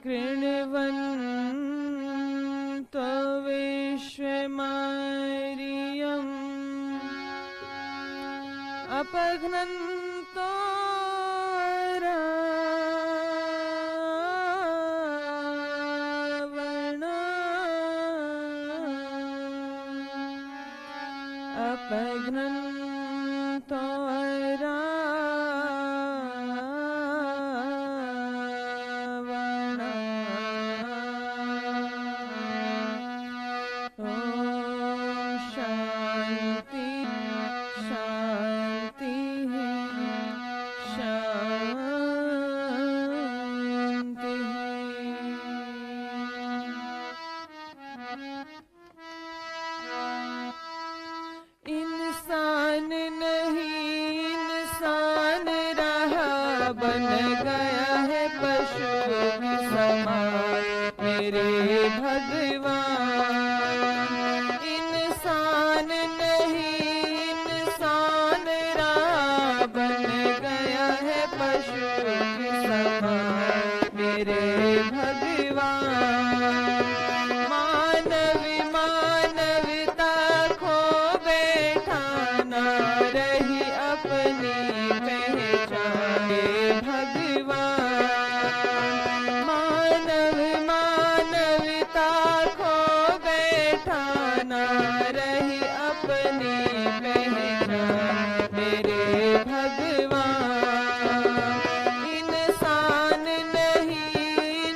कृण्वन्तो विश्वमार्यम् अपघ्नन्तो अपघ्नन्तो रावण ॐ शान्ति शान्ति शान्ति। इंसान नहीं इंसान रहा, बन गया है पशु के समान मेरे भगवान। इंसान नहीं इंसान रहा, बन गया है पशु के समान मेरे भगवान। मानवी मानवता खो बैठा, ना रही अपनी पहचान भगवान। मानव मानवता खो बैठा, ना रही अपनी पहचान मेरे भगवान। इंसान नहीं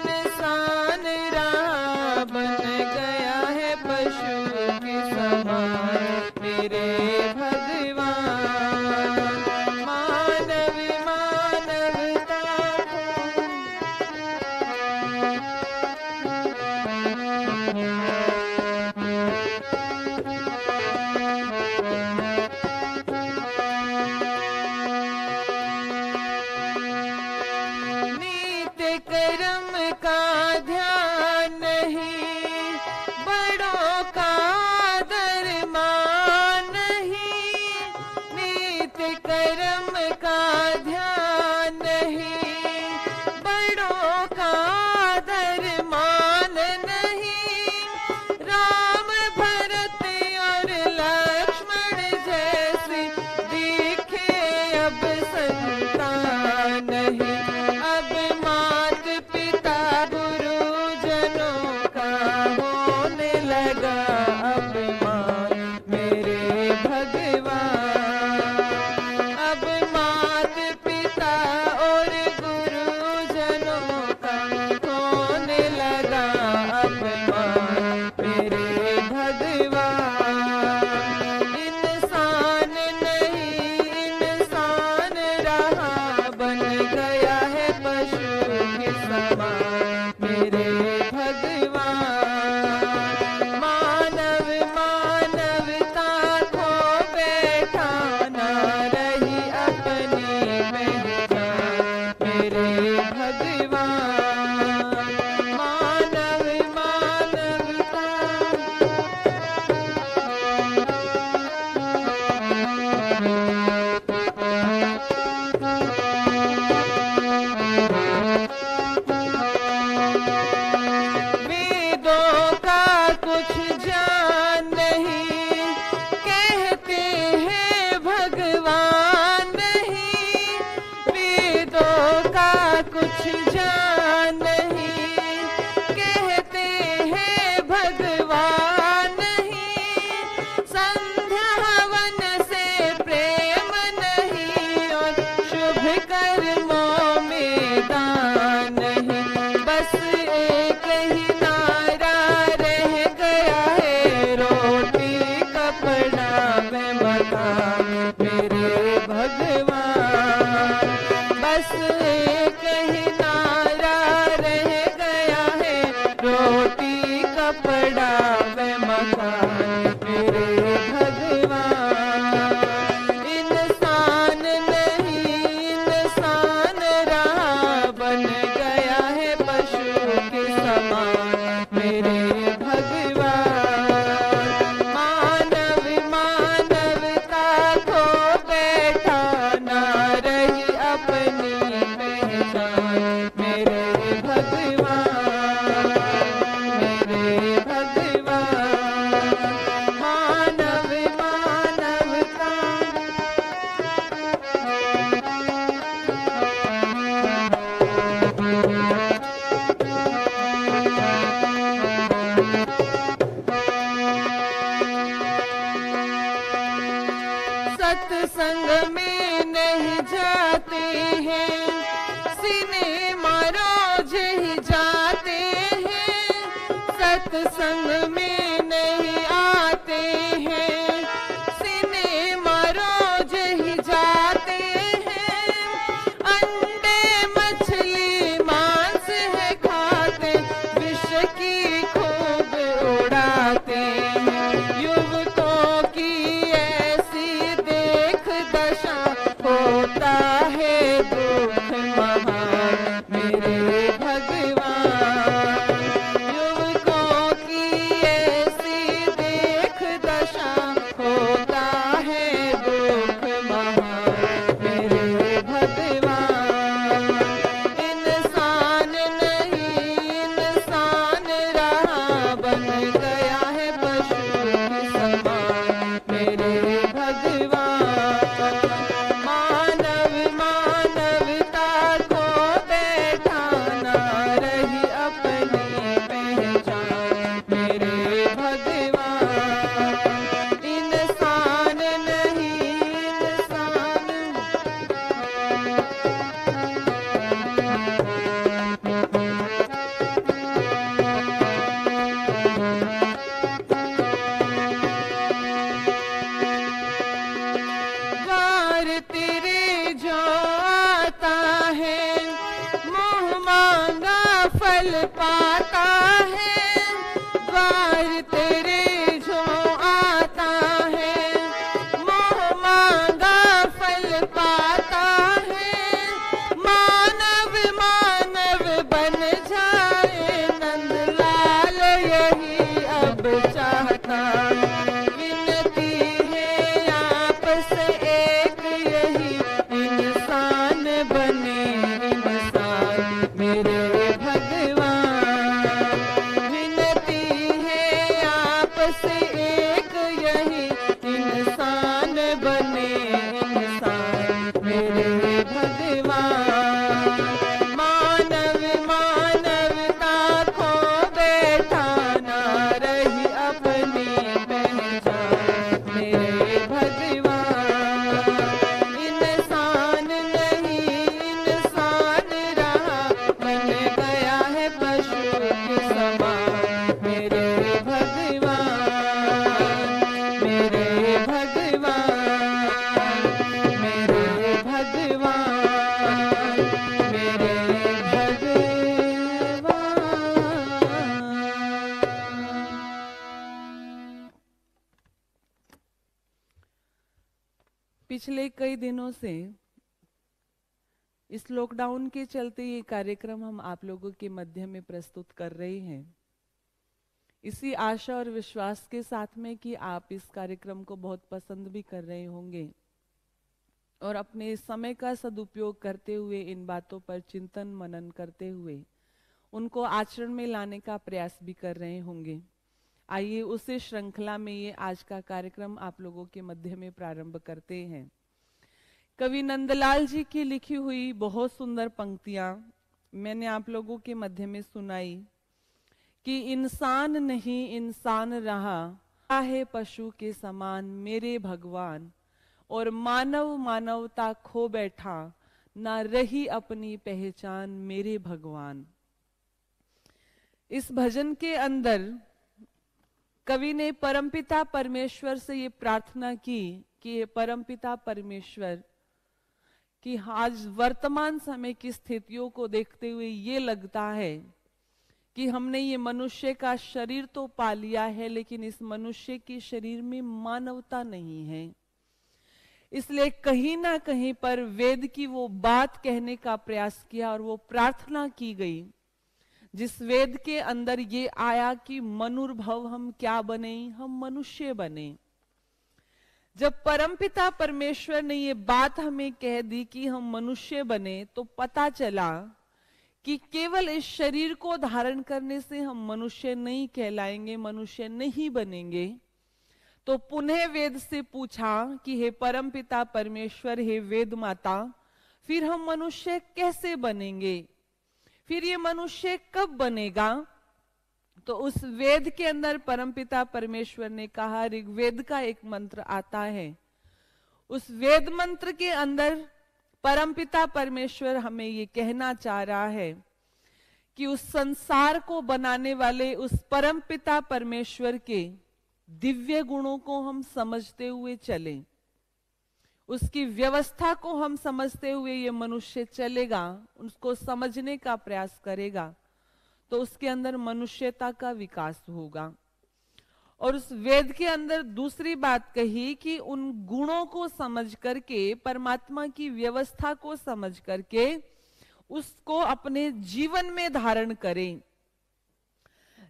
इंसान रहा, बन गया है पशु के समान मेरे भगवान। मानव मानवता नित्य कर्म का ध्यान नहीं, बड़ों का आदर मान नहीं। नित्य कर्म का ध्यान नहीं, बड़ों का आदर मान नहीं। राम भरत और लक्ष्मण जैसी दिखे अब संतान नहीं। अब मात पिता गुरुजनों का होने लगा अपमान मेरे भगवान। अब मात पिता और गुरुजनों का होने लगा अपमान मेरे भगवान। इंसान नहीं इंसान रहा, बन गया है पशु के समान मेरे भगवान। मानव मानवता खो बैठा, ना रही अपनी पहचान मेरे भगवान। मानव मानवता वेदों का कुछ जान नहीं, कहते हैं भगवान नहीं। वेदों का कुछ जान नहीं, कहते हैं भगवान नहीं। संध्या हवन से प्रेम नहीं, और शुभ कर्मों में दान नहीं। बस एक ही नारा रह गया है, रोटी कपड़ा व मकान मेरे भगवान। बस एक ही नारा रह गया है, रोटी कपड़ा व मकान मेरे भगवान। इंसान नहीं इंसान रहा, बन गया है पशु के समान मेरे भगवान। मानव मानवता खो बैठा, ना रही अपनी पहचान सत्संग में नहीं आते हैं, सिनेमा रोज ही जाते हैं, अंडे मछली मांस है खाते, विष की खूब उड़ाते हैं। युवकों की ऐसी देख दशा, होता है दुख महान मेरे भगवान। युवकों की ऐसी देख दशा, होता है दुख महान मेरे भगवान। इंसान नहीं इंसान रहा, बन गया है पशु के समान मेरे भगवान। मानव मानवता को बैठाना, रही अपनी पहचान मेरे भगवान। इंसान नहीं इंसान, वार तेरे जो आता है, मोह मांगा फल पाता है। वार तेरे जो आता है, मोह मांगा फल पाता है। मानव मानव बन जाए, नंदलाल यही अब चाहता। विनती है आपसे एक यही, इंसान बने इंसान मेरे भगवान। विनती है आपसे एक यही, इंसान बने इंसान मेरे भगवान। मानव मानवता को बैठाना, रही अपनी पहचान मेरे भगवान। इंसान नहीं इंसान रहा, बन गया है पशु के समान मेरे भगवान। मेरे भगवान मेरे भगवान मेरे भगवान। पिछले कई दिनों से इस लॉकडाउन के चलते ये कार्यक्रम हम आप लोगों के मध्य में प्रस्तुत कर रहे हैं, इसी आशा और विश्वास के साथ में कि आप इस कार्यक्रम को बहुत पसंद भी कर रहे होंगे और अपने समय का सदुपयोग करते हुए इन बातों पर चिंतन मनन करते हुए उनको आचरण में लाने का प्रयास भी कर रहे होंगे। आइए उसी श्रृंखला में ये आज का कार्यक्रम आप लोगों के मध्य में प्रारंभ करते हैं। कवि नंदलाल जी की लिखी हुई बहुत सुंदर पंक्तियां मैंने आप लोगों के मध्य में सुनाई कि इंसान नहीं इंसान रहा है पशु के समान मेरे भगवान, और मानव मानवता खो बैठा, ना रही अपनी पहचान मेरे भगवान। इस भजन के अंदर कवि ने परमपिता परमेश्वर से ये प्रार्थना की कि ये परमपिता परमेश्वर कि आज वर्तमान समय की स्थितियों को देखते हुए ये लगता है कि हमने ये मनुष्य का शरीर तो पा लिया है, लेकिन इस मनुष्य के शरीर में मानवता नहीं है। इसलिए कहीं ना कहीं पर वेद की वो बात कहने का प्रयास किया और वो प्रार्थना की गई जिस वेद के अंदर ये आया कि मनुर्भव हम क्या बने, हम मनुष्य बने। जब परमपिता परमेश्वर ने ये बात हमें कह दी कि हम मनुष्य बने, तो पता चला कि केवल इस शरीर को धारण करने से हम मनुष्य नहीं कहलाएंगे, मनुष्य नहीं बनेंगे। तो पुनः वेद से पूछा कि हे परमपिता परमेश्वर, हे वेद माता, फिर हम मनुष्य कैसे बनेंगे, फिर ये मनुष्य कब बनेगा? तो उस वेद के अंदर परमपिता परमेश्वर ने कहा, ऋग्वेद का एक मंत्र आता है, उस वेद मंत्र के अंदर परमपिता परमेश्वर हमें ये कहना चाह रहा है कि उस संसार को बनाने वाले उस परमपिता परमेश्वर के दिव्य गुणों को हम समझते हुए चलें, उसकी व्यवस्था को हम समझते हुए ये मनुष्य चलेगा, उसको समझने का प्रयास करेगा, तो उसके अंदर मनुष्यता का विकास होगा। और उस वेद के अंदर दूसरी बात कही कि उन गुणों को समझ करके, परमात्मा की व्यवस्था को समझ करके उसको अपने जीवन में धारण करें।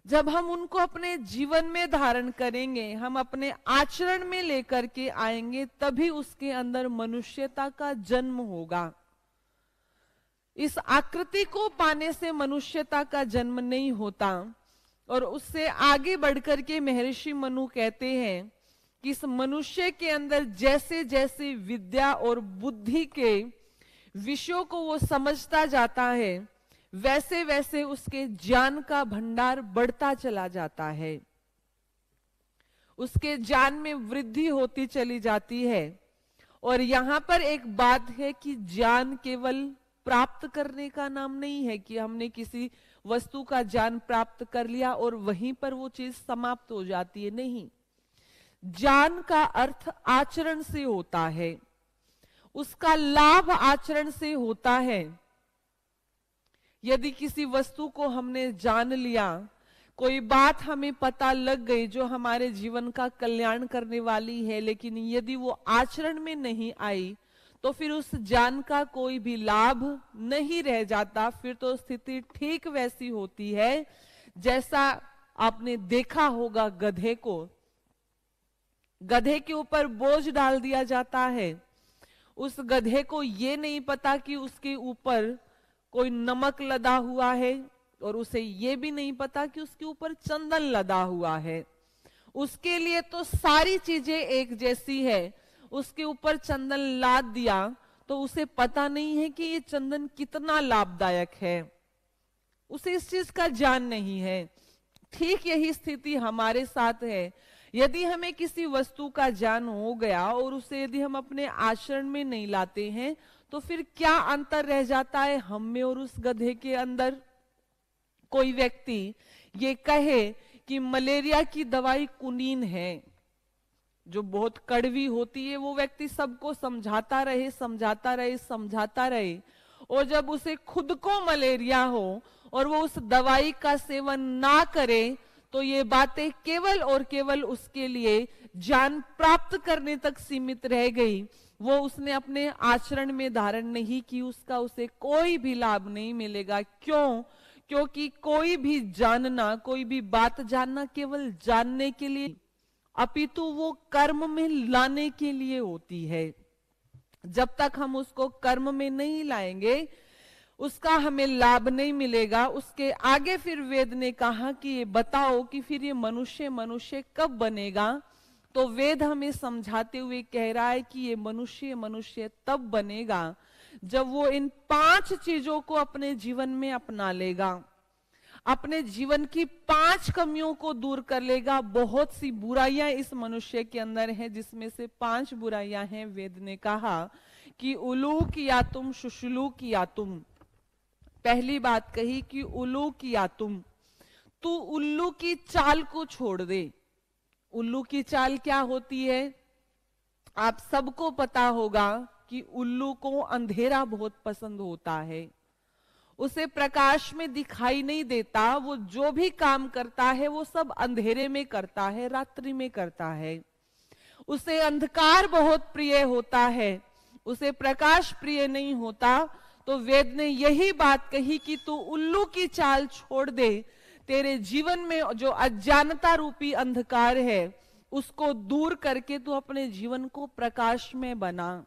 जब हम उनको अपने जीवन में धारण करेंगे, हम अपने आचरण में लेकर के आएंगे, तभी उसके अंदर मनुष्यता का जन्म होगा। इस आकृति को पाने से मनुष्यता का जन्म नहीं होता। और उससे आगे बढ़कर के महर्षि मनु कहते हैं कि इस मनुष्य के अंदर जैसे जैसे विद्या और बुद्धि के विषयों को वो समझता जाता है, वैसे वैसे उसके ज्ञान का भंडार बढ़ता चला जाता है, उसके ज्ञान में वृद्धि होती चली जाती है। और यहां पर एक बात है कि ज्ञान केवल प्राप्त करने का नाम नहीं है कि हमने किसी वस्तु का ज्ञान प्राप्त कर लिया और वहीं पर वो चीज समाप्त हो जाती है। नहीं, ज्ञान का अर्थ आचरण से होता है, उसका लाभ आचरण से होता है। यदि किसी वस्तु को हमने जान लिया, कोई बात हमें पता लग गई जो हमारे जीवन का कल्याण करने वाली है, लेकिन यदि वो आचरण में नहीं आई तो फिर उस ज्ञान का कोई भी लाभ नहीं रह जाता। फिर तो स्थिति ठीक वैसी होती है जैसा आपने देखा होगा गधे को, गधे के ऊपर बोझ डाल दिया जाता है, उस गधे को ये नहीं पता कि उसके ऊपर कोई नमक लदा हुआ है, और उसे ये भी नहीं पता कि उसके ऊपर चंदन लदा हुआ है। उसके लिए तो सारी चीजें एक जैसी है। उसके ऊपर चंदन लाद दिया तो उसे पता नहीं है कि ये चंदन कितना लाभदायक है, उसे इस चीज का ज्ञान नहीं है। ठीक यही स्थिति हमारे साथ है। यदि हमें किसी वस्तु का ज्ञान हो गया और उसे यदि हम अपने आचरण में नहीं लाते हैं, तो फिर क्या अंतर रह जाता है हम में और उस गधे के अंदर? कोई व्यक्ति ये कहे कि मलेरिया की दवाई कुनीन है, जो बहुत कड़वी होती है, वो व्यक्ति सबको समझाता रहे समझाता रहे समझाता रहे, और जब उसे खुद को मलेरिया हो और वो उस दवाई का सेवन ना करे, तो ये बातें केवल और केवल उसके लिए ज्ञान प्राप्त करने तक सीमित रह गई। वो उसने अपने आचरण में धारण नहीं की, उसका उसे कोई भी लाभ नहीं मिलेगा। क्यों? क्योंकि कोई भी जानना, कोई भी बात जानना केवल जानने के लिए, अपितु वो कर्म में लाने के लिए होती है। जब तक हम उसको कर्म में नहीं लाएंगे, उसका हमें लाभ नहीं मिलेगा। उसके आगे फिर वेद ने कहा कि ये बताओ कि फिर ये मनुष्य मनुष्य कब बनेगा? तो वेद हमें समझाते हुए कह रहा है कि ये मनुष्य मनुष्य तब बनेगा जब वो इन 5 चीजों को अपने जीवन में अपना लेगा, अपने जीवन की 5 कमियों को दूर कर लेगा। बहुत सी बुराइयां इस मनुष्य के अंदर हैं, जिसमें से 5 बुराइयां हैं। वेद ने कहा कि उलूक या तुम, शुशुलूक या तुम। पहली बात कही कि उलूक या तुम, तू उल्लू की चाल को छोड़ दे। उल्लू की चाल क्या होती है? आप सबको पता होगा कि उल्लू को अंधेरा बहुत पसंद होता है, उसे प्रकाश में दिखाई नहीं देता। वो जो भी काम करता है वो सब अंधेरे में करता है, रात्रि में करता है। उसे अंधकार बहुत प्रिय होता है, उसे प्रकाश प्रिय नहीं होता। तो वेद ने यही बात कही कि तू उल्लू की चाल छोड़ दे, तेरे जीवन में जो अज्ञानता रूपी अंधकार है उसको दूर करके तू अपने जीवन को प्रकाश में बना।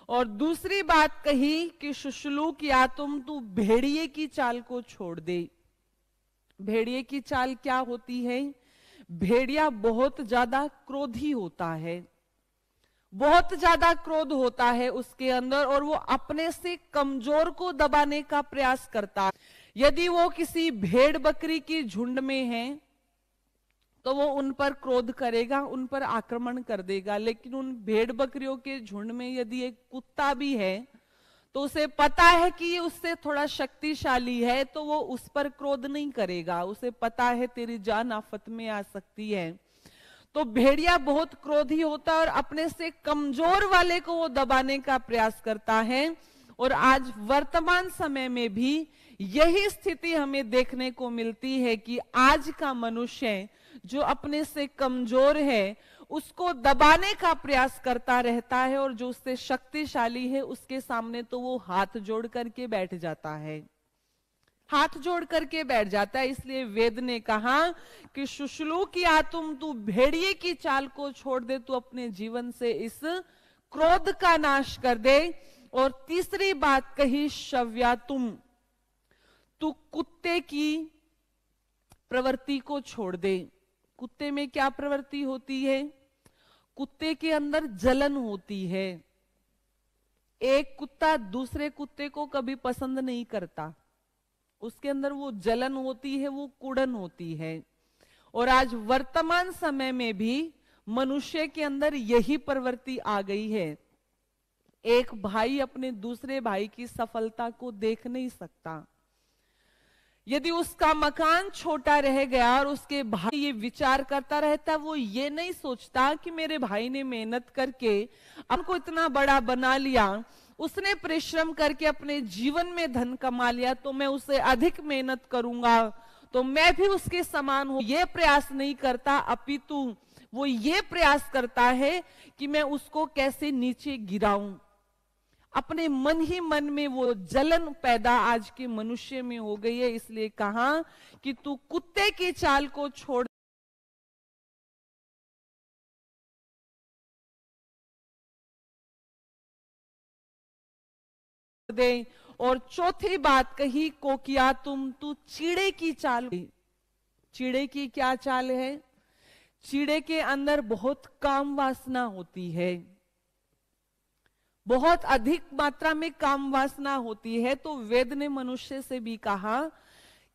और दूसरी बात कही कि शुशुलूक या तुम, तू भेड़िए की चाल को छोड़ दे। भेड़िए की चाल क्या होती है? भेड़िया बहुत ज्यादा क्रोधी होता है, बहुत ज्यादा क्रोध होता है उसके अंदर, और वो अपने से कमजोर को दबाने का प्रयास करता है। यदि वो किसी भेड़ बकरी की झुंड में है तो वो उन पर क्रोध करेगा, उन पर आक्रमण कर देगा। लेकिन उन भेड़ बकरियों के झुंड में यदि एक कुत्ता भी है तो उसे पता है कि ये उससे थोड़ा शक्तिशाली है, तो वो उस पर क्रोध नहीं करेगा। उसे पता है तेरी जान आफत में आ सकती है। तो भेड़िया बहुत क्रोधी होता है और अपने से कमजोर वाले को वो दबाने का प्रयास करता है। और आज वर्तमान समय में भी यही स्थिति हमें देखने को मिलती है कि आज का मनुष्य जो अपने से कमजोर है उसको दबाने का प्रयास करता रहता है, और जो उससे शक्तिशाली है उसके सामने तो वो हाथ जोड़ करके बैठ जाता है, हाथ जोड़ करके बैठ जाता है। इसलिए वेद ने कहा कि शुश्लू की आतुम, तू भेड़िए की चाल को छोड़ दे, तू अपने जीवन से इस क्रोध का नाश कर दे। और तीसरी बात कही शव्या तुम, तू कुत्ते की प्रवृत्ति को छोड़ दे। कुत्ते में क्या प्रवृत्ति होती है? कुत्ते के अंदर जलन होती है। एक कुत्ता दूसरे कुत्ते को कभी पसंद नहीं करता, उसके अंदर वो जलन होती है, वो कुड़न होती है। और आज वर्तमान समय में भी मनुष्य के अंदर यही प्रवृत्ति आ गई है। एक भाई अपने दूसरे भाई की सफलता को देख नहीं सकता। यदि उसका मकान छोटा रह गया और उसके भाई ये विचार करता रहता, वो ये नहीं सोचता कि मेरे भाई ने मेहनत करके हमको इतना बड़ा बना लिया, उसने परिश्रम करके अपने जीवन में धन कमा लिया, तो मैं उसे अधिक मेहनत करूंगा तो मैं भी उसके समान हूं, ये प्रयास नहीं करता। अपितु वो ये प्रयास करता है कि मैं उसको कैसे नीचे गिराऊं। अपने मन ही मन में वो जलन पैदा आज के मनुष्य में हो गई है। इसलिए कहा कि तू कुत्ते की चाल को छोड़ दे। और चौथी बात कही कोकिया तुम, तू चीड़े की चाल। चीड़े की क्या चाल है? चीड़े के अंदर बहुत काम वासना होती है, बहुत अधिक मात्रा में काम वासना होती है। तो वेद ने मनुष्य से भी कहा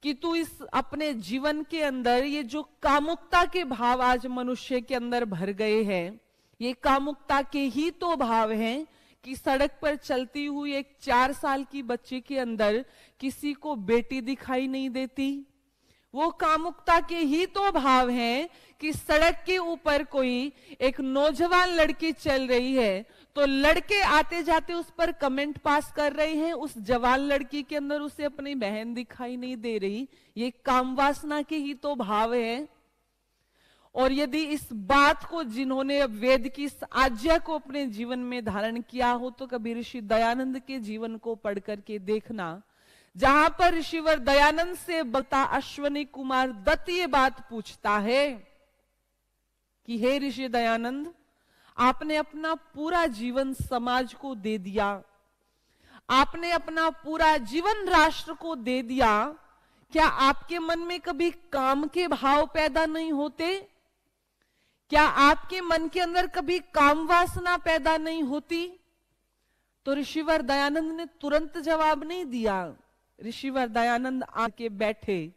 कि तू इस अपने जीवन के अंदर ये जो कामुकता के भाव आज मनुष्य के अंदर भर गए हैं, ये कामुकता के ही तो भाव हैं कि सड़क पर चलती हुई एक 4 साल की बच्ची के अंदर किसी को बेटी दिखाई नहीं देती। वो कामुकता के ही तो भाव हैं कि सड़क के ऊपर कोई एक नौजवान लड़की चल रही है तो लड़के आते जाते उस पर कमेंट पास कर रहे हैं, उस जवान लड़की के अंदर उसे अपनी बहन दिखाई नहीं दे रही। ये काम वासना के ही तो भाव है। और यदि इस बात को जिन्होंने वेद की इस आज्ञा को अपने जीवन में धारण किया हो, तो कभी ऋषि दयानंद के जीवन को पढ़ करके देखना, जहां पर ऋषिवर दयानंद से बता अश्वनी कुमार दत्त ये बात पूछता है कि हे ऋषि दयानंद, आपने अपना पूरा जीवन समाज को दे दिया, आपने अपना पूरा जीवन राष्ट्र को दे दिया, क्या आपके मन में कभी काम के भाव पैदा नहीं होते? क्या आपके मन के अंदर कभी काम वासना पैदा नहीं होती? तो ऋषिवर दयानंद ने तुरंत जवाब नहीं दिया। ऋषिवर दयानंद आके बैठे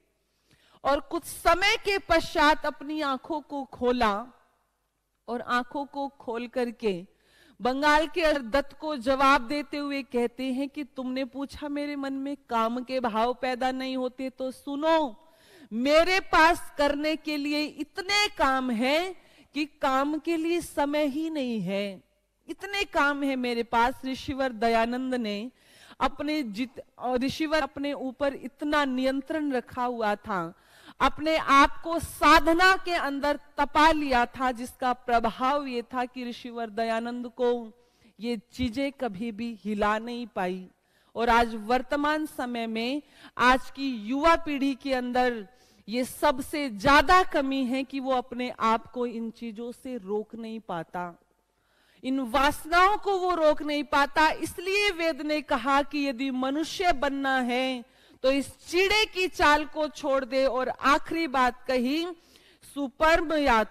और कुछ समय के पश्चात अपनी आंखों को खोला और आंखों को खोल करके बंगाल के दत्त को जवाब देते हुए कहते हैं कि तुमने पूछा मेरे मन में काम के भाव पैदा नहीं होते, तो सुनो, मेरे पास करने के लिए इतने काम हैं कि काम के लिए समय ही नहीं है। इतने काम है मेरे पास। ऋषिवर दयानंद ने ऋषिवर अपने ऊपर इतना नियंत्रण रखा हुआ था, अपने आप को साधना के अंदर तपा लिया था, जिसका प्रभाव ये था कि ऋषिवर दयानंद को ये चीजें कभी भी हिला नहीं पाई। और आज वर्तमान समय में आज की युवा पीढ़ी के अंदर ये सबसे ज्यादा कमी है कि वो अपने आप को इन चीजों से रोक नहीं पाता, इन वासनाओं को वो रोक नहीं पाता। इसलिए वेद ने कहा कि यदि मनुष्य बनना है तो इस चीड़े की चाल को छोड़ दे। और आखिरी बात कही सुपर्ण या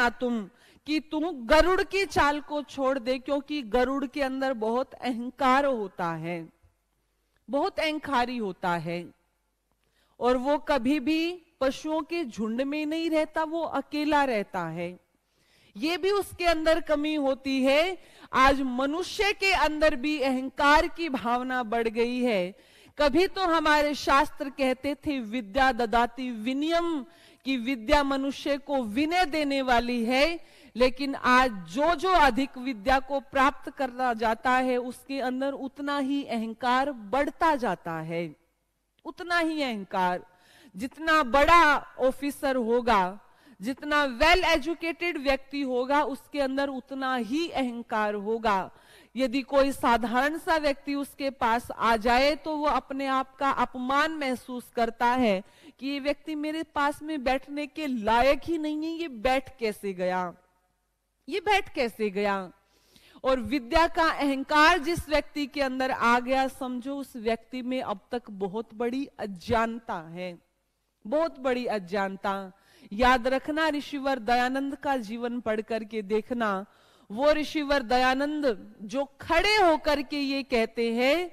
तुम कि तुम गरुड़ की चाल को छोड़ दे, क्योंकि गरुड़ के अंदर बहुत अहंकार होता है, बहुत अहंकारी होता है, और वो कभी भी पशुओं के झुंड में नहीं रहता, वो अकेला रहता है। ये भी उसके अंदर कमी होती है। आज मनुष्य के अंदर भी अहंकार की भावना बढ़ गई है। कभी तो हमारे शास्त्र कहते थे विद्या ददाति विनयम, कि विद्या मनुष्य को विनय देने वाली है, लेकिन आज जो जो अधिक विद्या को प्राप्त करना जाता है उसके अंदर उतना ही अहंकार बढ़ता जाता है। उतना ही अहंकार, जितना बड़ा ऑफिसर होगा, जितना वेल एजुकेटेड व्यक्ति होगा, उसके अंदर उतना ही अहंकार होगा। यदि कोई साधारण सा व्यक्ति उसके पास आ जाए तो वो अपने आप का अपमान महसूस करता है कि ये व्यक्ति मेरे पास में बैठने के लायक ही नहीं है, ये बैठ कैसे गया, ये बैठ कैसे गया। और विद्या का अहंकार जिस व्यक्ति के अंदर आ गया, समझो उस व्यक्ति में अब तक बहुत बड़ी अज्ञानता है, बहुत बड़ी अज्ञानता। याद रखना, ऋषिवर दयानंद का जीवन पढ़ करके देखना। वो ऋषिवर दयानंद जो खड़े होकर के ये कहते हैं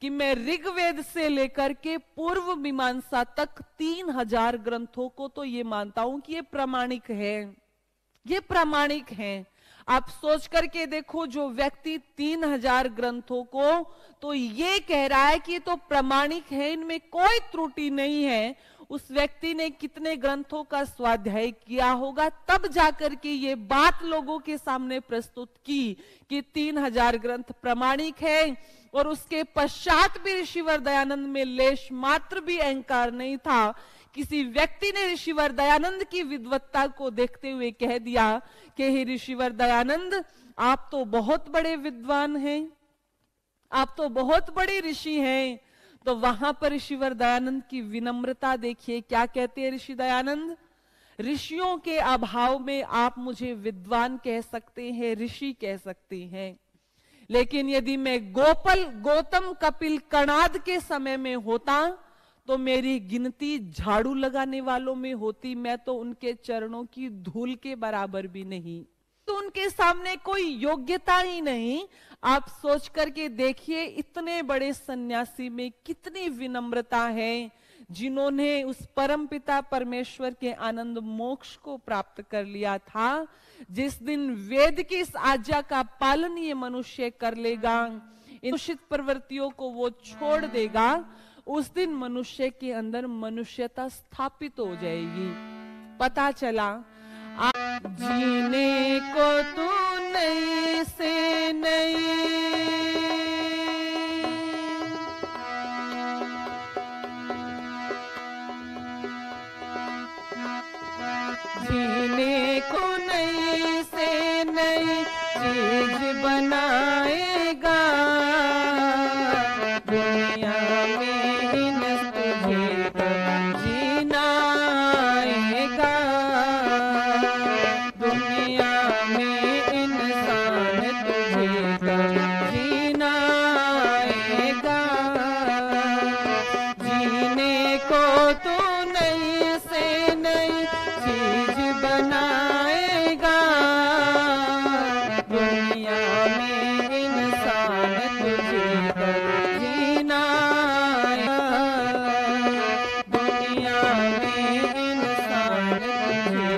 कि मैं ऋग्वेद से लेकर के पूर्व मीमांसा तक 3000 ग्रंथों को तो ये मानता हूं कि ये प्रामाणिक है, ये प्रामाणिक है। आप सोच करके देखो, जो व्यक्ति 3000 ग्रंथों को तो ये कह रहा है कि ये तो प्रामाणिक है, इनमें कोई त्रुटि नहीं है, उस व्यक्ति ने कितने ग्रंथों का स्वाध्याय किया होगा, तब जाकर के ये बात लोगों के सामने प्रस्तुत की कि 3000 ग्रंथ प्रामाणिक है। और उसके पश्चात भी ऋषिवर दयानंद में लेश मात्र भी अहंकार नहीं था। किसी व्यक्ति ने ऋषिवर दयानंद की विद्वत्ता को देखते हुए कह दिया कि हे ऋषिवर दयानंद, आप तो बहुत बड़े विद्वान हैं, आप तो बहुत बड़े ऋषि हैं। तो वहां पर ऋषिवर दयानंद की विनम्रता देखिए, क्या कहते हैं ऋषि दयानंद, ऋषियों के अभाव में आप मुझे विद्वान कह सकते हैं, ऋषि कह सकते हैं, लेकिन यदि मैं गौतम कपिल कणाद के समय में होता तो मेरी गिनती झाड़ू लगाने वालों में होती, मैं तो उनके चरणों की धूल के बराबर भी नहीं, तो उनके सामने कोई योग्यता ही नहीं। आप सोच करके देखिए, इतने बड़े सन्यासी में कितनी विनम्रता है, जिन्होंने उस परमपिता परमेश्वर के आनंद मोक्ष को प्राप्त कर लिया था। जिस दिन वेद की इस आज्ञा का पालन ये मनुष्य कर लेगा, इन दूषित प्रवृत्तियों को वो छोड़ देगा, उस दिन मनुष्य के अंदर मनुष्यता स्थापित हो जाएगी। पता चला जीने को तू नई से नई, जीने को नई से नई चीज बनाएगा, दुनिया में इन तुझे जीना आएगा, दुनिया में इंसान तुझे जीना आएगा, जीने को तो नई से नई चीज बनाएगा, दुनिया में इंसान तुझे जीना आएगा, दुनिया में इंसान तुझे।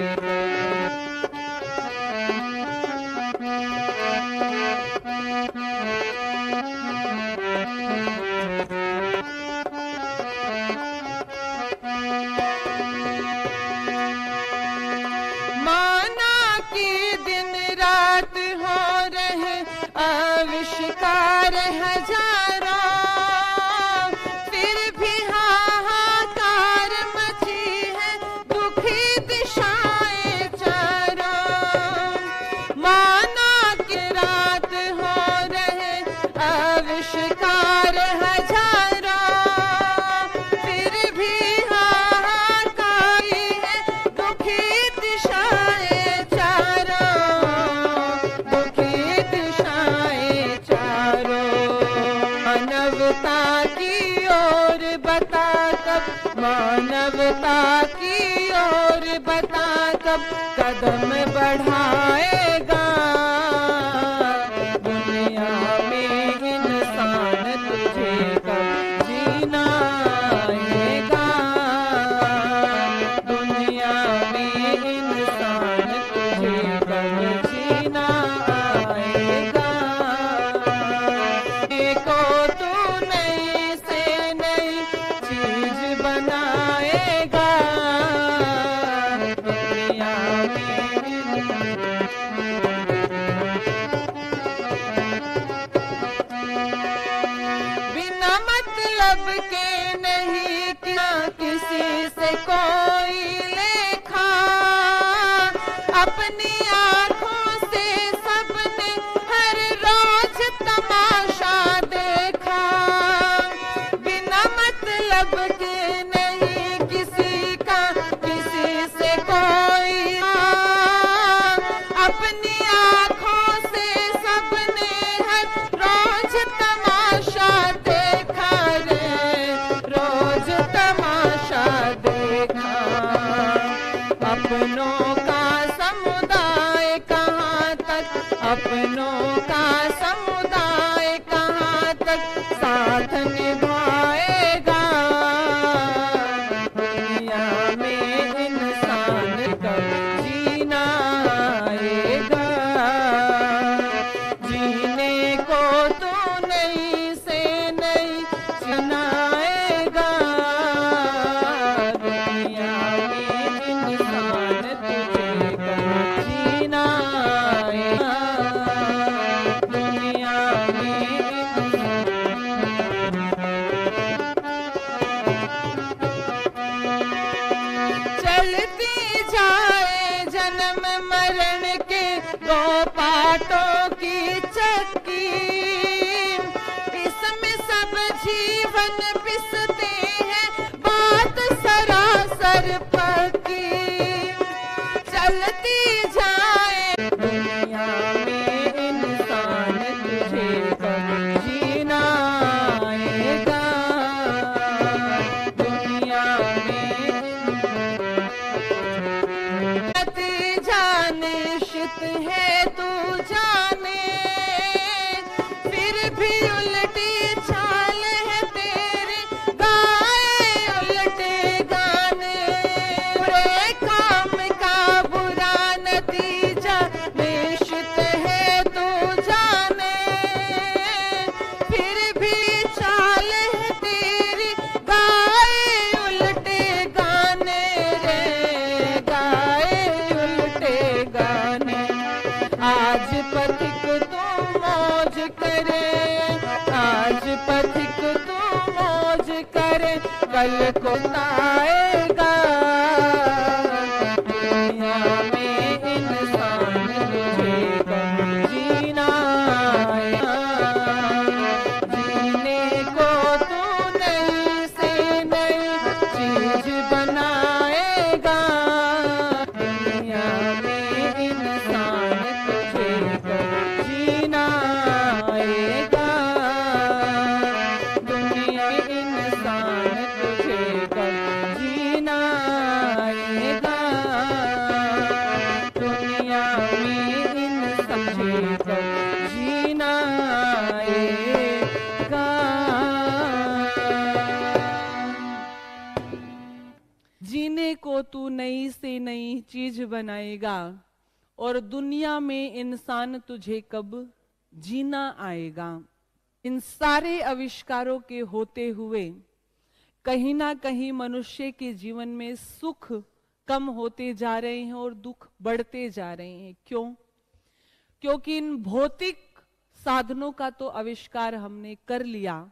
माना कि दिन रात हो रहे आविष्कार हजारों, फिर भी हाहाकार मची है दुखी दिशाएं चारों। माना कि रात हो रहे आविष्कार हजारों, फिर भी हाहाकार है दुखी दिशाएं चारों, दुखी दिशाएं चारों। मानवता की ओर बता कब, मानवता की ओर बता कब कदम बढ़ाएगा, दुनिया में इंसान तुझे कब जीना आएगा, दुनिया में इंसान तुझे कब मतलब के नहीं क्या किसी से कोई लेखा, अपनी आंखों से सबने हर रोज तमाशा देखा। बिना मतलब के नहीं किसी का किसी से कोई, अपनी आंखों से सबने हर रोज तमाशा देखा रे, रोज तमाशा देखा। अपनों का समुदाय कहाँ तक, अपनों का समुदाय कहाँ तक साथ निभाएगा। दुनिया में इंसान कब जीना आएगा, जीने को तो नहीं से नहीं जीनाएगा। दुनिया में इंसान तुझे कब जीना आएगा, दुनिया में चलती जाए जन्म मरण के दो पाटों की चक्की, इसमें सब जीवन पिसते हैं बात सरासर पक्की। चलती जाए दुनिया में इंसान तुझे कब जीना आएगा, दुनिया में नतीजा निश्चित है तू जाने, फिर भी उल्टी चाल है तेरे गाए उल्टे गाने। बुरे काम का बुरा नतीजा निश्चित है तू जाने, फिर भी चाल है तेरी गाए उल्टे गाने रे, गाए उल्टे गाने। आज पथिक तू मौज करे, आज पथिक तू मौज करे, कल को आएगा। दुनिया में इंसान तुझे कब जीना आएगा, जीने को तू नई से नई चीज बनाएगा। दुनिया में इंसान तुझे कब जीना आएगा, दुनिया में इंसान तुझे कब जीना आएगा, दुनिया में इंसान तुझे कब जीना आएगा। जीने को तू नई से नई चीज बनाएगा, और दुनिया में इंसान तुझे कब जीना आएगा। इन सारे आविष्कारों के होते हुए कहीं ना कहीं मनुष्य के जीवन में सुख कम होते जा रहे हैं और दुख बढ़ते जा रहे हैं। क्यों? क्योंकि इन भौतिक साधनों का तो आविष्कार हमने कर लिया,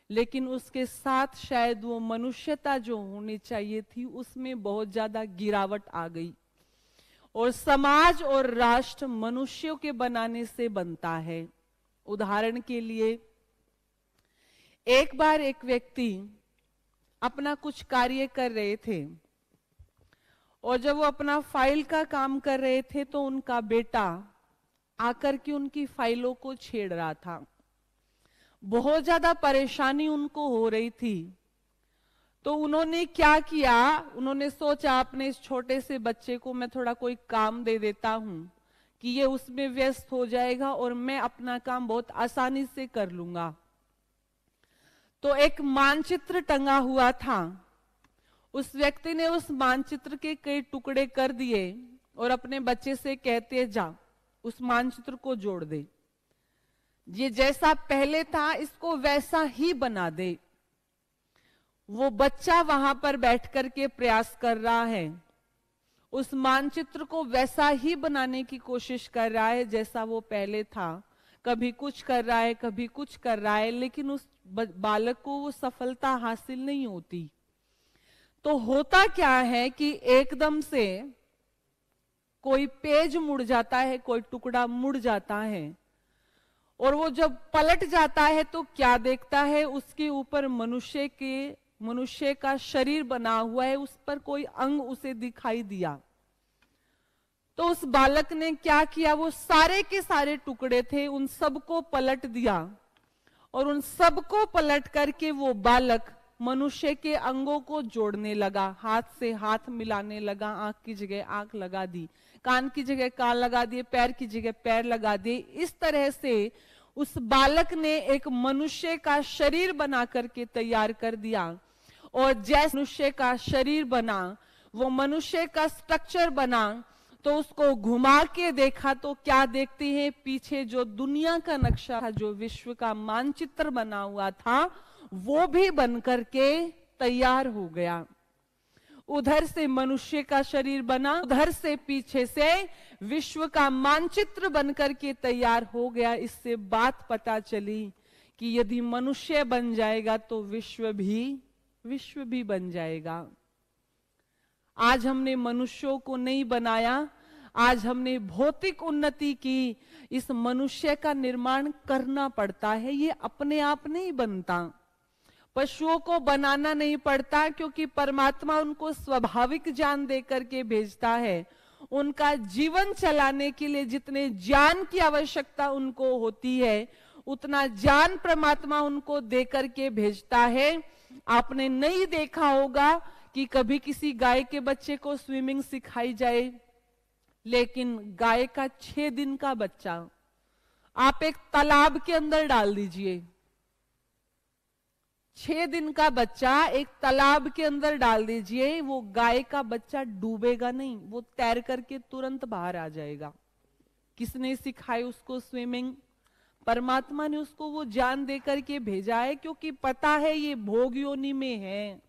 लेकिन उसके साथ शायद वो मनुष्यता जो होनी चाहिए थी उसमें बहुत ज्यादा गिरावट आ गई। और समाज और राष्ट्र मनुष्यों के बनाने से बनता है। उदाहरण के लिए, एक बार एक व्यक्ति अपना कुछ कार्य कर रहे थे, और जब वो अपना फाइल का काम कर रहे थे तो उनका बेटा आकर के उनकी फाइलों को छेड़ रहा था। बहुत ज्यादा परेशानी उनको हो रही थी। तो उन्होंने क्या किया, उन्होंने सोचा अपने इस छोटे से बच्चे को मैं थोड़ा कोई काम दे देता हूं कि ये उसमें व्यस्त हो जाएगा और मैं अपना काम बहुत आसानी से कर लूंगा। तो एक मानचित्र टंगा हुआ था। उस व्यक्ति ने उस मानचित्र के कई टुकड़े कर दिए और अपने बच्चे से कहते, जा उस मानचित्र को जोड़ दे, ये जैसा पहले था इसको वैसा ही बना दे। वो बच्चा वहां पर बैठ करके प्रयास कर रहा है, उस मानचित्र को वैसा ही बनाने की कोशिश कर रहा है जैसा वो पहले था। कभी कुछ कर रहा है, कभी कुछ कर रहा है, लेकिन उस बालक को वो सफलता हासिल नहीं होती। तो होता क्या है कि एकदम से कोई पेज मुड़ जाता है, कोई टुकड़ा मुड़ जाता है, और वो जब पलट जाता है तो क्या देखता है, उसके ऊपर मनुष्य का शरीर बना हुआ है, उस पर कोई अंग उसे दिखाई दिया। तो उस बालक ने क्या किया, वो सारे के सारे टुकड़े थे उन सबको पलट दिया, और उन सबको पलट करके वो बालक मनुष्य के अंगों को जोड़ने लगा, हाथ से हाथ मिलाने लगा, आंख की जगह आंख लगा दी, कान की जगह कान लगा दिए, पैर की जगह पैर लगा दिए। इस तरह से उस बालक ने एक मनुष्य का शरीर बना करके तैयार कर दिया। और जैसे मनुष्य का शरीर बना, वो मनुष्य का स्ट्रक्चर बना, तो उसको घुमा के देखा तो क्या देखते हैं, पीछे जो दुनिया का नक्शा था, जो विश्व का मानचित्र बना हुआ था, वो भी बन करके तैयार हो गया। उधर से मनुष्य का शरीर बना, उधर से पीछे से विश्व का मानचित्र बनकर के तैयार हो गया। इससे बात पता चली कि यदि मनुष्य बन जाएगा तो विश्व भी बन जाएगा। आज हमने मनुष्यों को नहीं बनाया, आज हमने भौतिक उन्नति की, इस मनुष्य का निर्माण करना पड़ता है। ये अपने आप नहीं बनता, पशुओं को बनाना नहीं पड़ता, क्योंकि परमात्मा उनको स्वाभाविक ज्ञान दे करके भेजता है। उनका जीवन चलाने के लिए जितने ज्ञान की आवश्यकता उनको होती है, उतना ज्ञान परमात्मा उनको दे करके भेजता है। आपने नहीं देखा होगा कि कभी किसी गाय के बच्चे को स्विमिंग सिखाई जाए, लेकिन गाय का 6 दिन का बच्चा आप एक तालाब के अंदर डाल दीजिए, 6 दिन का बच्चा एक तालाब के अंदर डाल दीजिए, वो गाय का बच्चा डूबेगा नहीं, वो तैर करके तुरंत बाहर आ जाएगा। किसने सिखाई उसको स्विमिंग? परमात्मा ने उसको वो ज्ञान दे करके भेजा है, क्योंकि पता है ये भोग योनि में है,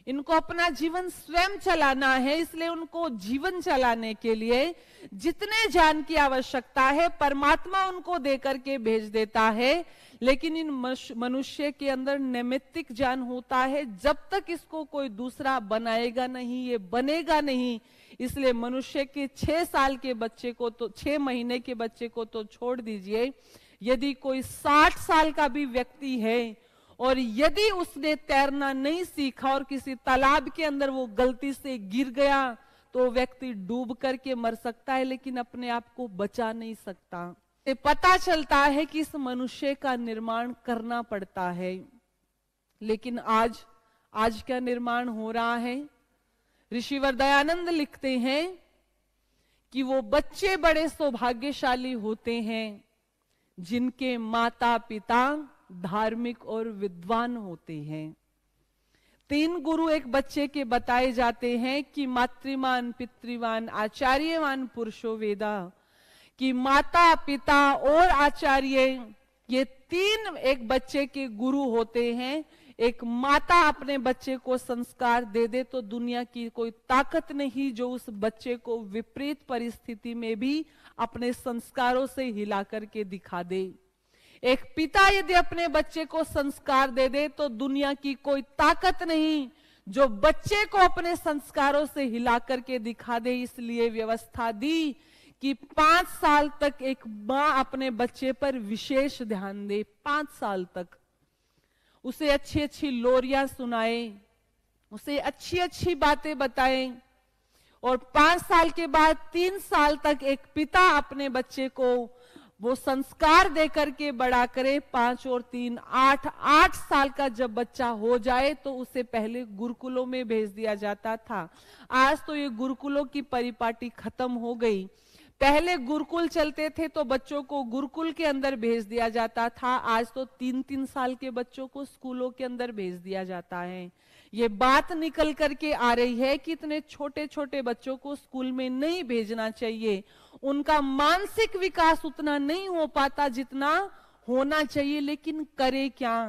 इनको अपना जीवन स्वयं चलाना है। इसलिए उनको जीवन चलाने के लिए जितने ज्ञान की आवश्यकता है परमात्मा उनको दे करके भेज देता है। लेकिन इन मनुष्य के अंदर नैमित्तिक ज्ञान होता है, जब तक इसको कोई दूसरा बनाएगा नहीं, ये बनेगा नहीं। इसलिए मनुष्य के 6 साल के बच्चे को तो 6 महीने के बच्चे को तो छोड़ दीजिए, यदि कोई 60 साल का भी व्यक्ति है और यदि उसने तैरना नहीं सीखा और किसी तालाब के अंदर वो गलती से गिर गया, तो व्यक्ति डूब करके मर सकता है, लेकिन अपने आप को बचा नहीं सकता। पता चलता है कि इस मनुष्य का निर्माण करना पड़ता है। लेकिन आज क्या निर्माण हो रहा है? ऋषि वरदयानंद लिखते हैं कि वो बच्चे बड़े सौभाग्यशाली होते हैं जिनके माता पिता धार्मिक और विद्वान होते हैं। 3 गुरु एक बच्चे के बताए जाते हैं कि मातृमान, पितृवान, आचार्यवान पुरुषो वेदा, कि माता पिता और आचार्य, ये 3 एक बच्चे के गुरु होते हैं। एक माता अपने बच्चे को संस्कार दे दे तो दुनिया की कोई ताकत नहीं जो उस बच्चे को विपरीत परिस्थिति में भी अपने संस्कारों से हिला करके दिखा दे। एक पिता यदि अपने बच्चे को संस्कार दे दे तो दुनिया की कोई ताकत नहीं जो बच्चे को अपने संस्कारों से हिला करके दिखा दे। इसलिए व्यवस्था दी कि 5 साल तक एक मां अपने बच्चे पर विशेष ध्यान दे। 5 साल तक उसे अच्छी अच्छी लोरियां सुनाए, उसे अच्छी अच्छी बातें बताए, और 5 साल के बाद 3 साल तक एक पिता अपने बच्चे को वो संस्कार दे करके बड़ा करे। 5 और 3 8 साल का जब बच्चा हो जाए तो उसे पहले गुरुकुलों में भेज दिया जाता था। आज तो ये गुरुकुलों की परिपाटी खत्म हो गई। पहले गुरुकुल चलते थे तो बच्चों को गुरुकुल के अंदर भेज दिया जाता था, आज तो 3-3 साल के बच्चों को स्कूलों के अंदर भेज दिया जाता है। ये बात निकल करके आ रही है कि इतने छोटे छोटे बच्चों को स्कूल में नहीं भेजना चाहिए, उनका मानसिक विकास उतना नहीं हो पाता जितना होना चाहिए। लेकिन करे क्या?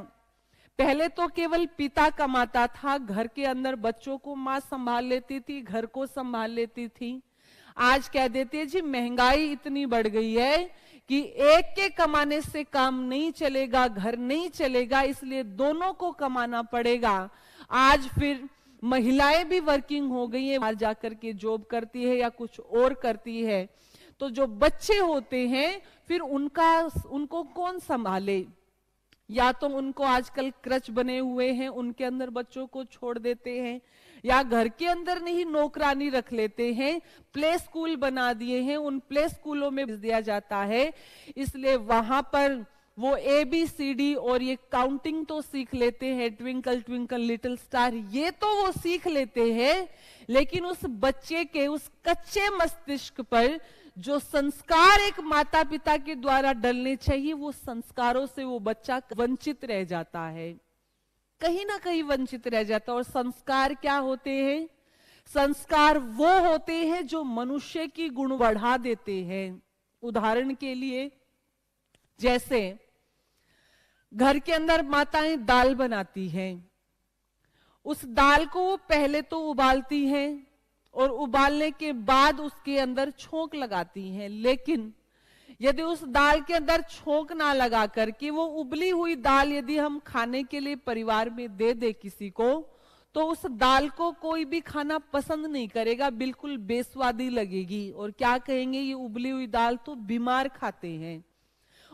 पहले तो केवल पिता कमाता था, घर के अंदर बच्चों को माँ संभाल लेती थी, घर को संभाल लेती थी। आज कह देते हैं जी महंगाई इतनी बढ़ गई है कि एक के कमाने से काम नहीं चलेगा, घर नहीं चलेगा, इसलिए दोनों को कमाना पड़ेगा। आज फिर महिलाएं भी वर्किंग हो गई है, बाहर जाकर के जॉब करती है या कुछ और करती है, तो जो बच्चे होते हैं फिर उनको कौन संभाले? या तो उनको आजकल क्रच बने हुए हैं, उनके अंदर बच्चों को छोड़ देते हैं, या घर के अंदर नहीं नौकरानी रख लेते हैं, प्ले स्कूल बना दिए हैं, उन प्ले स्कूलों में भेज दिया जाता है। इसलिए वहां पर वो ABCD और ये काउंटिंग तो सीख लेते हैं, ट्विंकल ट्विंकल लिटिल स्टार, ये तो वो सीख लेते हैं, लेकिन उस बच्चे के उस कच्चे मस्तिष्क पर जो संस्कार एक माता पिता के द्वारा डलने चाहिए, वो संस्कारों से वो बच्चा वंचित रह जाता है, कहीं ना कहीं वंचित रह जाता है। और संस्कार क्या होते हैं? संस्कार वो होते हैं जो मनुष्य की गुण बढ़ा देते हैं। उदाहरण के लिए, जैसे घर के अंदर माताएं दाल बनाती हैं, उस दाल को वो पहले तो उबालती हैं और उबालने के बाद उसके अंदर छोंक लगाती हैं, लेकिन यदि उस दाल के अंदर छोंक ना लगा करके वो उबली हुई दाल यदि हम खाने के लिए परिवार में दे दे किसी को, तो उस दाल को कोई भी खाना पसंद नहीं करेगा, बिल्कुल बेस्वादी लगेगी और क्या कहेंगे, ये उबली हुई दाल तो बीमार खाते हैं।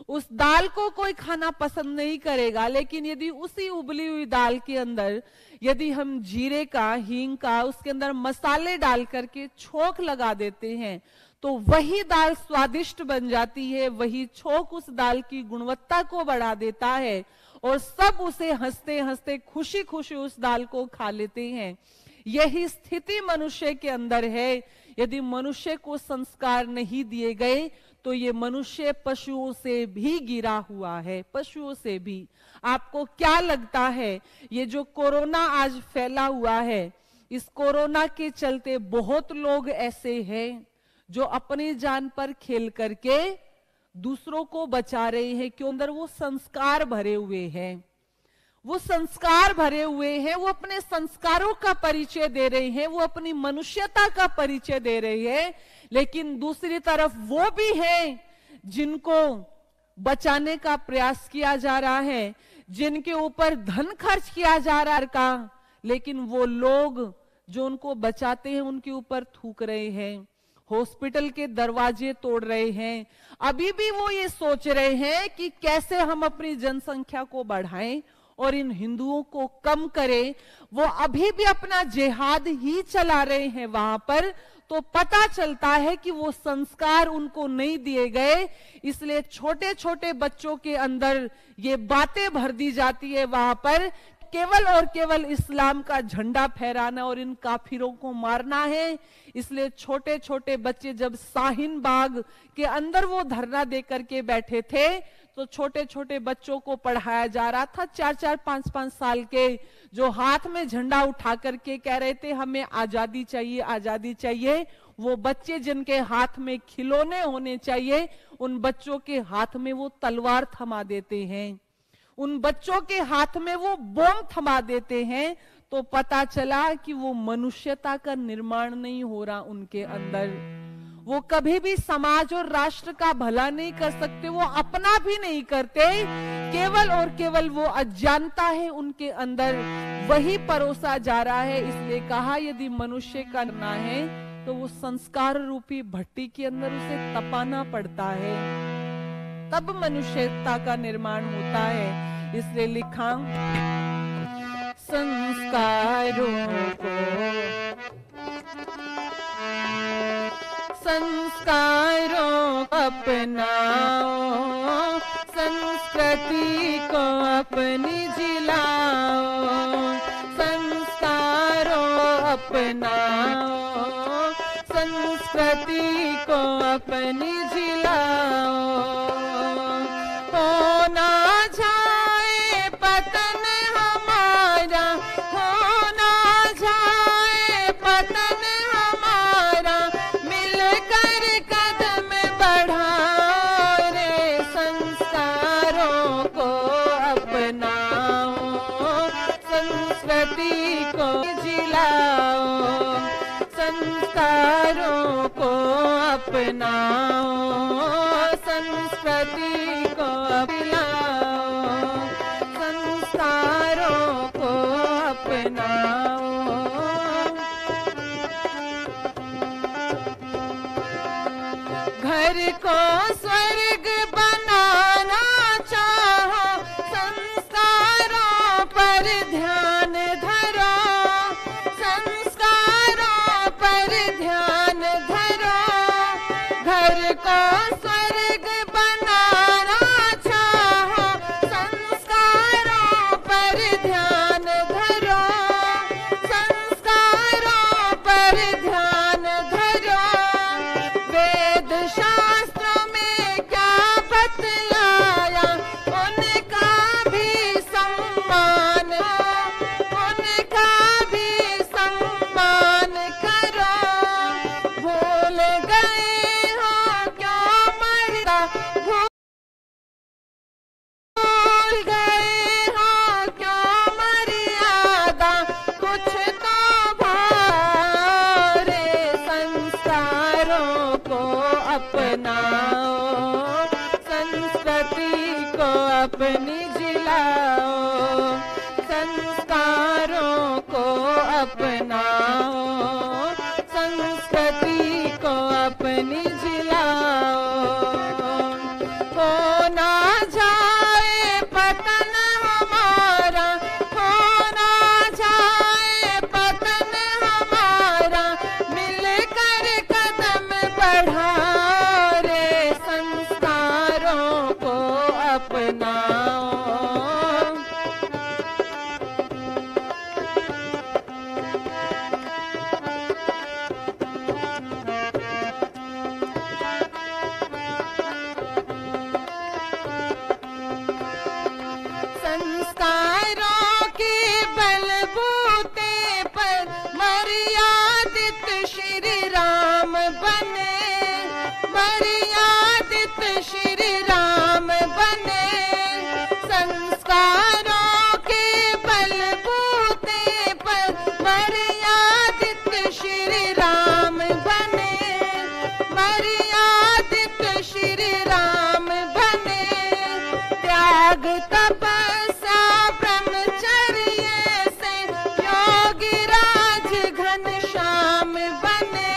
उस दाल को कोई खाना पसंद नहीं करेगा, लेकिन यदि उसी उबली हुई दाल के अंदर यदि हम जीरे का, हींग का, उसके अंदर मसाले डाल करके छोंक लगा देते हैं, तो वही दाल स्वादिष्ट बन जाती है। वही छोंक उस दाल की गुणवत्ता को बढ़ा देता है और सब उसे हंसते हंसते खुशी खुशी उस दाल को खा लेते हैं। यही स्थिति मनुष्य के अंदर है। यदि मनुष्य को संस्कार नहीं दिए गए तो ये मनुष्य पशुओं से भी गिरा हुआ है, पशुओं से भी। आपको क्या लगता है, ये जो कोरोना आज फैला हुआ है, इस कोरोना के चलते बहुत लोग ऐसे हैं जो अपनी जान पर खेल करके दूसरों को बचा रहे हैं, क्यों? अंदर वो संस्कार भरे हुए हैं, वो संस्कार भरे हुए हैं, वो अपने संस्कारों का परिचय दे रहे हैं, वो अपनी मनुष्यता का परिचय दे रहे हैं। लेकिन दूसरी तरफ वो भी हैं जिनको बचाने का प्रयास किया जा रहा है, जिनके ऊपर धन खर्च किया जा रहा है, लेकिन वो लोग जो उनको बचाते हैं उनके ऊपर थूक रहे हैं, हॉस्पिटल के दरवाजे तोड़ रहे हैं। अभी भी वो ये सोच रहे हैं कि कैसे हम अपनी जनसंख्या को बढ़ाएं और इन हिंदुओं को कम करें। वो अभी भी अपना जिहाद ही चला रहे हैं वहां पर। तो पता चलता है कि वो संस्कार उनको नहीं दिए गए, इसलिए छोटे छोटे बच्चों के अंदर ये बातें भर दी जाती है वहां पर, केवल और केवल इस्लाम का झंडा फहराना और इन काफिरों को मारना है। इसलिए छोटे छोटे बच्चे जब शाहीन बाग के अंदर वो धरना दे करके बैठे थे, तो छोटे छोटे बच्चों को पढ़ाया जा रहा था, 4-4, 5-5 साल के, जो हाथ में झंडा उठा करके कह रहे थे हमें आजादी चाहिए, आजादी चाहिए। वो बच्चे जिनके हाथ में खिलौने होने चाहिए, उन बच्चों के हाथ में वो तलवार थमा देते हैं, उन बच्चों के हाथ में वो बम थमा देते हैं। तो पता चला कि वो मनुष्यता का निर्माण नहीं हो रहा उनके अंदर। वो कभी भी समाज और राष्ट्र का भला नहीं कर सकते, वो अपना भी नहीं करते, केवल और केवल वो अज्ञानता है उनके अंदर, वही परोसा जा रहा है। इसलिए कहा यदि मनुष्य करना है तो वो संस्कार रूपी भट्टी के अंदर उसे तपाना पड़ता है, तब मनुष्यता का निर्माण होता है। इसलिए लिखा संस्कारों को, संस्कारों अपनाओ, संस्कृति को अपनी जिलाओ, संस्कारों अपनाओ, संस्कृति को अपनी जिलाओ। हो ना जाए पतन हमारा, हो ना जाए पतन हमारा, मिलकर कदम बढ़ाओ रे, संस्कारों को अपनाओ, संस्कृति को जिलाओ, संस्कारों को अपनाओ, संस्कृति को अपनाओ, संस्कारों को अपनाओ। घर को स्वर्ग बनाना चाहो, संस्कारों पर ध्यान धरो, संस्कारों पर ध्यान धरो। घर को स्वर्ग बनाना चाहो, संस्कारों पर ध्यान धरो, संस्कारों पर ध्यान धरो। वेद शास्त्रों में क्या बतलाया, उनका भी सम्मान, उनका भी सम्मान करो। भूल गए हो क्यों मर्यादा, भूल गए हो क्यों मर्यादा, कुछ तो भारे संस्कारों को अपनाओ, संस्कृति को अपनी जिलाओ, संस्कारों को अपनाओ, संस्कृति को अपनी जिलाओ। हो ना जाए पतन हमारा, हो ना जाए पतन हमारा, मिलकर कदम बढ़ाओ रे, संस्कारों को अपनाओ। संस्कारों के बलबूते पर मर्यादित श्री राम बने, मर्यादित श्री राम बने। संस्कारों के बलबूते पर मर्यादित श्री राम बने, मर्यादित श्री राम बने। त्याग तपस्या ब्रह्मचर्य से योगी राज घनश्याम बने,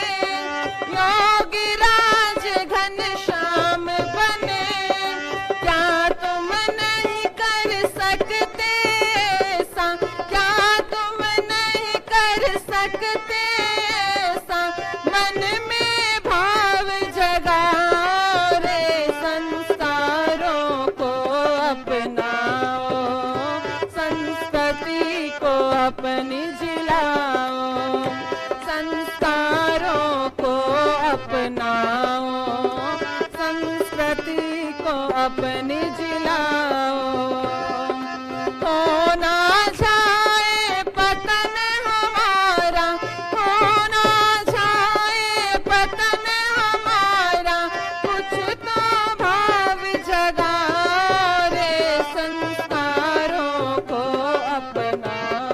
योगी राज घनश्याम बने। क्या तुम नहीं कर सकते ऐसा, क्या तुम नहीं कर सकते ऐसा, मन में भाव जगाओ रे, संस्कारों को अपनाओ, संस्कृति को अपनी जिलाओ, संस्कारों को अपनाओ, संस्कृति को अपनी जिलाओ। हो ना जाए पतन हमारा, हो ना जाए पतन हमारा, कुछ तो भाव जगाओ रे, संस्कारों को अपनाओ।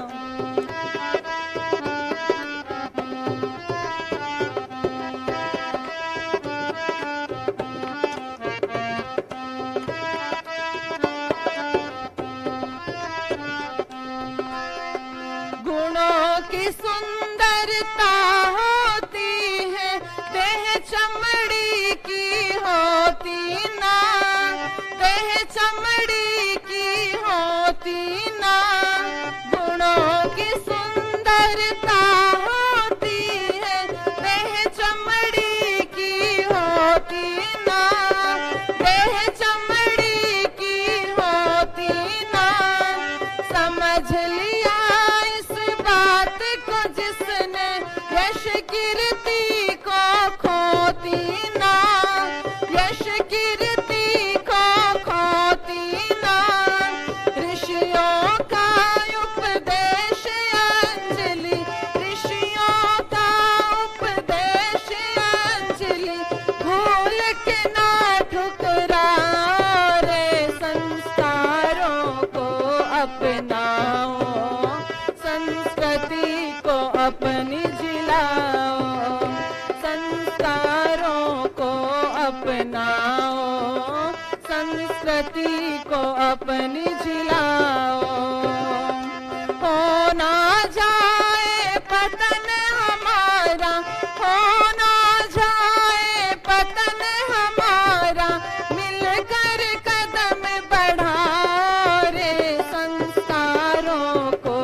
गुणों की सुंदरता होती है, देह चमड़ी की होती ना, देह चमड़ी की होती ना। गुणों की सुंदरता होती है, देह चमड़ी की होती ना, देह चमड़ी की होती ना। समझ लिया इस बात को जिसने, यश कीर्ति को खोती ना, यश कीर्ति को खोती ना। ऋषियों का उपदेश अंजलि, ऋषियों का उपदेश अंजलि, भूल के ना ठुकराओ रे, संस्कारों को अपनाओ, संस्कृति को अपनी जिलाओ, संस्कारों को अपनाओ, संस्कृति को अपनी जिलाओ, हो ना जाए पतन हमारा, हो ना जाए पतन हमारा, मिलकर कदम बढ़ाओ रे, संस्कारों को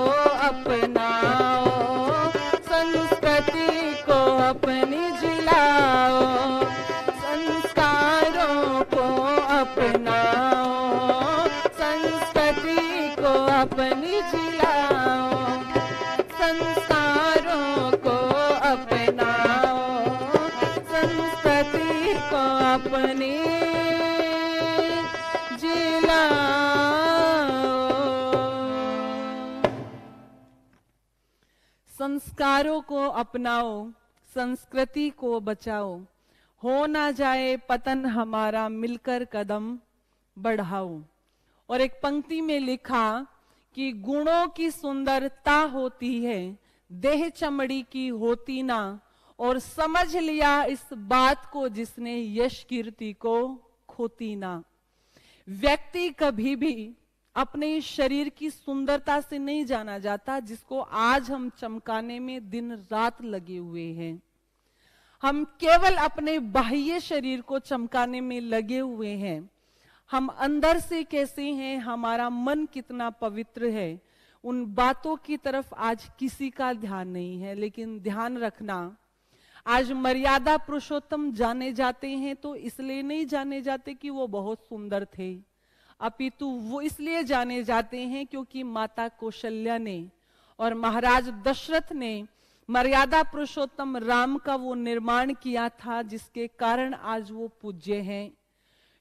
अपनाओ, संस्कृति को अपनी जिलाओ, संस्कारों को अपनाओ, संस्कृति को अपनी जिलाओ, संस्कारों को अपनाओ, संस्कृति को अपनी जिलाओ। संस्कारों को अपनाओ, संस्कृति को बचाओ, हो ना जाए पतन हमारा, मिलकर कदम बढ़ाओ। और एक पंक्ति में लिखा कि गुणों की सुंदरता होती है, देह चमड़ी की होती ना, और समझ लिया इस बात को जिसने यश कीर्ति को खोती ना। व्यक्ति कभी भी अपने शरीर की सुंदरता से नहीं जाना जाता, जिसको आज हम चमकाने में दिन रात लगे हुए हैं। हम केवल अपने बाह्य शरीर को चमकाने में लगे हुए हैं। हम अंदर से कैसे हैं, हमारा मन कितना पवित्र है, उन बातों की तरफ आज किसी का ध्यान नहीं है। लेकिन ध्यान रखना, आज मर्यादा पुरुषोत्तम जाने जाते हैं तो इसलिए नहीं जाने जाते कि वो बहुत सुंदर थे, अपितु वो इसलिए जाने जाते हैं क्योंकि माता कौशल्या ने और महाराज दशरथ ने मर्यादा पुरुषोत्तम राम का वो निर्माण किया था, जिसके कारण आज वो पूज्य हैं।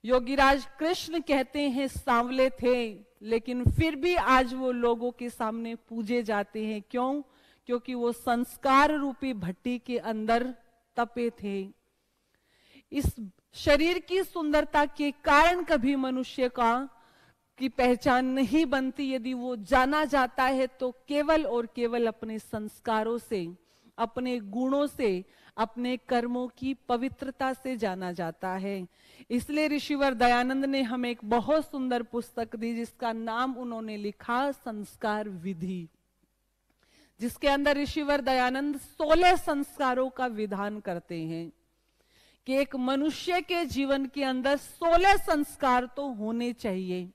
योगीराज कृष्ण कहते हैं सांवले थे, लेकिन फिर भी आज वो लोगों के सामने पूजे जाते हैं। क्यों? क्योंकि वो संस्कार रूपी भट्टी के अंदर तपे थे। इस शरीर की सुंदरता के कारण कभी मनुष्य की पहचान नहीं बनती। यदि वो जाना जाता है तो केवल और केवल अपने संस्कारों से, अपने गुणों से, अपने कर्मों की पवित्रता से जाना जाता है। इसलिए ऋषिवर दयानंद ने हमें एक बहुत सुंदर पुस्तक दी, जिसका नाम उन्होंने लिखा संस्कार विधि, जिसके अंदर ऋषिवर दयानंद 16 संस्कारों का विधान करते हैं कि एक मनुष्य के जीवन के अंदर 16 संस्कार तो होने चाहिए।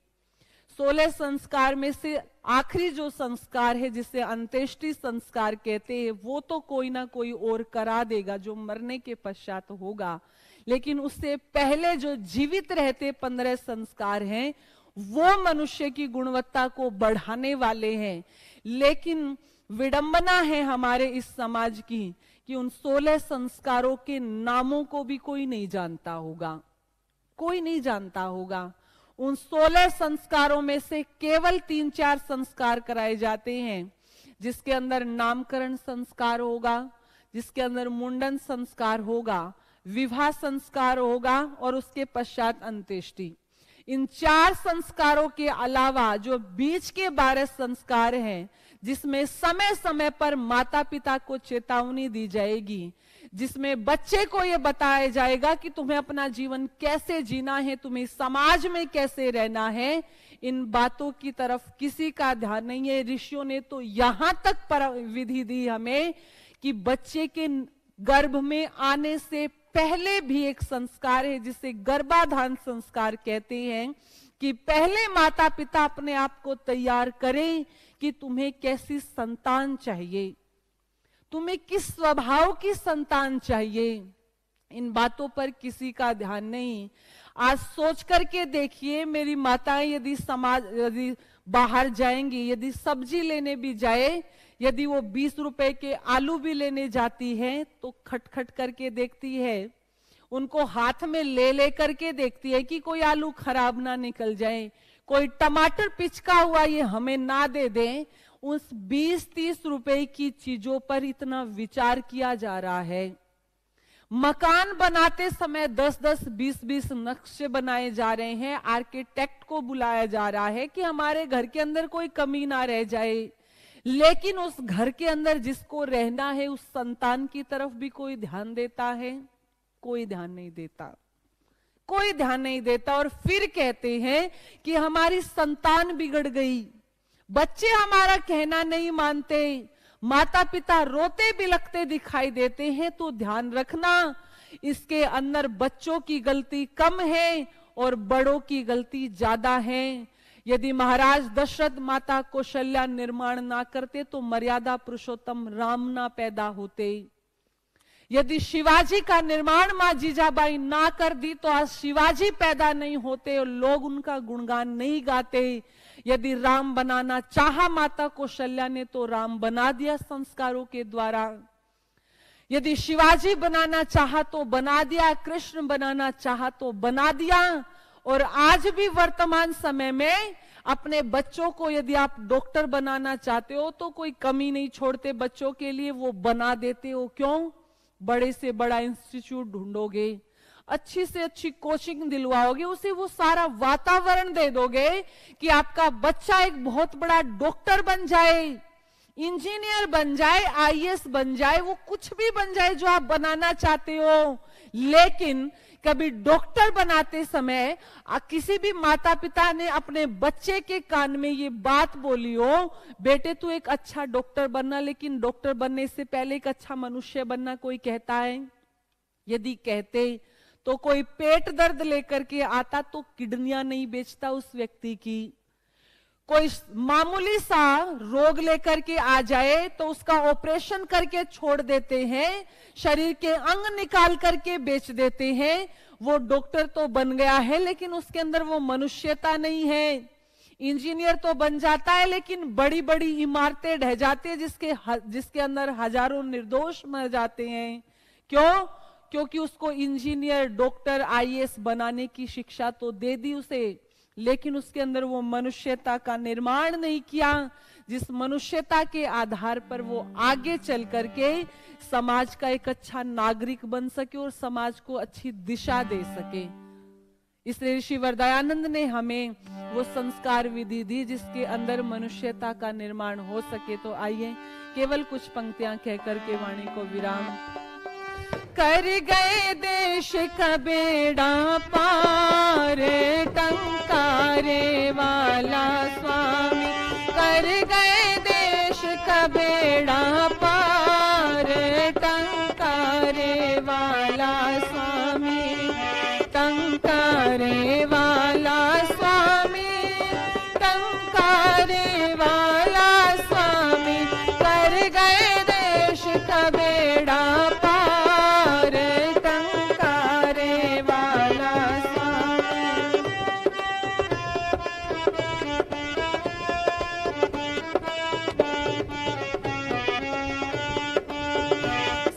16 संस्कार में से आखिरी जो संस्कार है, जिसे अंत्येष्टि संस्कार कहते हैं, वो तो कोई ना कोई और करा देगा, जो मरने के पश्चात होगा। लेकिन उससे पहले जो जीवित रहते 15 संस्कार हैं, वो मनुष्य की गुणवत्ता को बढ़ाने वाले हैं। लेकिन विडंबना है हमारे इस समाज की कि उन 16 संस्कारों के नामों को भी कोई नहीं जानता होगा, कोई नहीं जानता होगा। उन 16 संस्कारों में से केवल 3-4 संस्कार कराए जाते हैं, जिसके अंदर नामकरण संस्कार होगा, जिसके अंदर मुंडन संस्कार होगा, विवाह संस्कार होगा और उसके पश्चात अंत्येष्टि। इन 4 संस्कारों के अलावा जो बीच के 12 संस्कार हैं, जिसमें समय समय पर माता पिता को चेतावनी दी जाएगी, जिसमें बच्चे को यह बताया जाएगा कि तुम्हें अपना जीवन कैसे जीना है, तुम्हें समाज में कैसे रहना है, इन बातों की तरफ किसी का ध्यान नहीं है। ऋषियों ने तो यहां तक विधि दी हमें कि बच्चे के गर्भ में आने से पहले भी एक संस्कार है, जिसे गर्भाधान संस्कार कहते हैं, कि पहले माता पिता अपने आप को तैयार करें कि तुम्हें कैसी संतान चाहिए, तुम्हें किस स्वभाव की संतान चाहिए। इन बातों पर किसी का ध्यान नहीं। आज सोच करके देखिए, मेरी माताएं यदि बाहर जाएंगी, यदि सब्जी लेने भी जाए, यदि वो 20 रुपए के आलू भी लेने जाती है, तो खटखट करके देखती है, उनको हाथ में ले करके देखती है कि कोई आलू खराब ना निकल जाए, कोई टमाटर पिचका हुआ ये हमें ना दे दें। उस 20-30 रुपए की चीजों पर इतना विचार किया जा रहा है। मकान बनाते समय 10-10, 20-20 नक्शे बनाए जा रहे हैं। आर्किटेक्ट को बुलाया जा रहा है कि हमारे घर के अंदर कोई कमी ना रह जाए, लेकिन उस घर के अंदर जिसको रहना है, उस संतान की तरफ भी कोई ध्यान देता है? कोई ध्यान नहीं देता, कोई ध्यान नहीं देता, और फिर कहते हैं कि हमारी संतान बिगड़ गई, बच्चे हमारा कहना नहीं मानते, माता पिता रोते बिलखते दिखाई देते हैं। तो ध्यान रखना, इसके अंदर बच्चों की गलती कम है और बड़ों की गलती ज्यादा है। यदि महाराज दशरथ माता कौशल्या निर्माण ना करते तो मर्यादा पुरुषोत्तम राम ना पैदा होते। यदि शिवाजी का निर्माण मां जीजाबाई ना कर दी तो आज शिवाजी पैदा नहीं होते और लोग उनका गुणगान नहीं गाते। यदि राम बनाना चाहा माता कौशल्या ने तो राम बना दिया संस्कारों के द्वारा। यदि शिवाजी बनाना चाहा तो बना दिया, कृष्ण बनाना चाहा तो बना दिया। और आज भी वर्तमान समय में अपने बच्चों को यदि आप डॉक्टर बनाना चाहते हो तो कोई कमी नहीं छोड़ते बच्चों के लिए, वो बना देते हो। क्यों? बड़े से बड़ा इंस्टीट्यूट ढूंढोगे, अच्छी से अच्छी कोचिंग दिलवाओगे, उसे वो सारा वातावरण दे दोगे कि आपका बच्चा एक बहुत बड़ा डॉक्टर बन जाए, इंजीनियर बन जाए, आईएएस बन जाए, वो कुछ भी बन जाए जो आप बनाना चाहते हो। लेकिन कभी डॉक्टर बनाते समय किसी भी माता पिता ने अपने बच्चे के कान में ये बात बोली हो, बेटे तू एक अच्छा डॉक्टर बनना, लेकिन डॉक्टर बनने से पहले एक अच्छा मनुष्य बनना, कोई कहता है? यदि कहते तो कोई पेट दर्द लेकर के आता तो किडनियां नहीं बेचता उस व्यक्ति की। कोई मामूली सा रोग लेकर के आ जाए तो उसका ऑपरेशन करके छोड़ देते हैं, शरीर के अंग निकाल करके बेच देते हैं। वो डॉक्टर तो बन गया है लेकिन उसके अंदर वो मनुष्यता नहीं है। इंजीनियर तो बन जाता है लेकिन बड़ी बड़ी इमारतें ढह जाती है जिसके अंदर हजारों निर्दोष मर जाते हैं। क्यों? क्योंकि उसको इंजीनियर, डॉक्टर, आईएएस बनाने की शिक्षा तो दे दी उसे, लेकिन उसके अंदर वो मनुष्यता का निर्माण नहीं किया, जिस मनुष्यता के आधार पर वो आगे चल करके समाज का एक अच्छा नागरिक बन सके और समाज को अच्छी दिशा दे सके। इसलिए ऋषि वरदायानंद ने हमें वो संस्कार विधि दी जिसके अंदर मनुष्यता का निर्माण हो सके। तो आइए केवल कुछ पंक्तियां कह करके वाणी को विराम। कर गए देश का बेड़ा पार, टंकारे वाला स्वामी, कर गए देश का बेड़ा पार, टंकारे वाला स्वामी, टंकारे वाला स्वामी, टंकारे वाला स्वामी, कर गए देश का बेड़ा पार, टंकारे वाला स्वामी।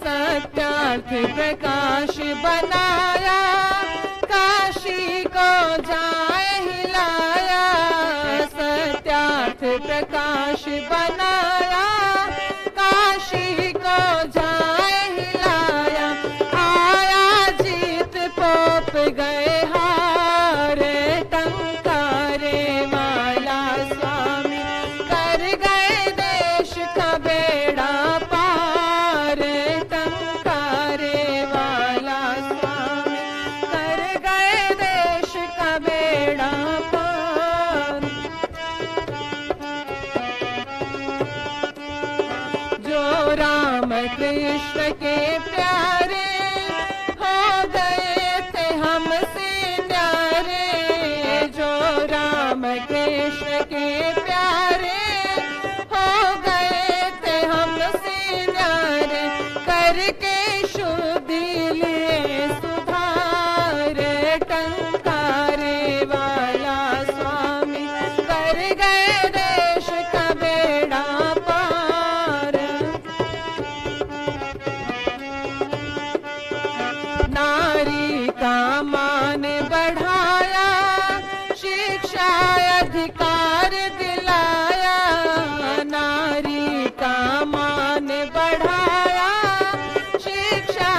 सत्यार्थ प्रकाश बनाया, काशी को जाए हिलाया, सत्यार्थ प्रकाश बनाया, काशी को जाए हिलाया, आया जीत पोप गए हार, टंकारे वाला स्वामी, कर गए देश का बेड़ा पार, टंकारे वाला स्वामी, कर गए देश का बेड़ा पार। जो राम कृष्ण के प्यारे हो गए थे हमसे न्यारे, जो राम कृष्ण के प्यारे हो गए थे हमसे न्यारे, करके शुद्धि लिए सुधार, टंकारे वाला स्वामी, कर गए देश का बेड़ा पार। नारी का मान बढ़ाया, शिक्षा अधिकार दिलाया, नारी का मान बढ़ाया, शिक्षा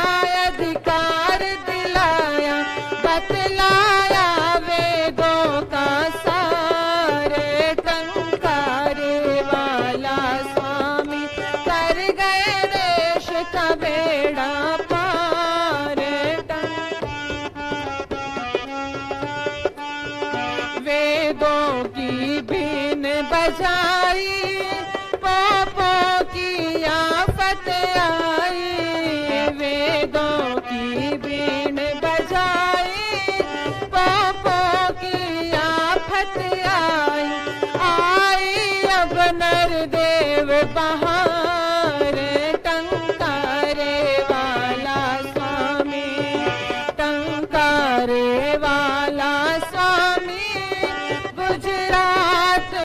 अधिकार दिलाया, बतलाया वेदों का सार, टंकारे वाला स्वामी, कर गए देश का बेड़ा पार। करते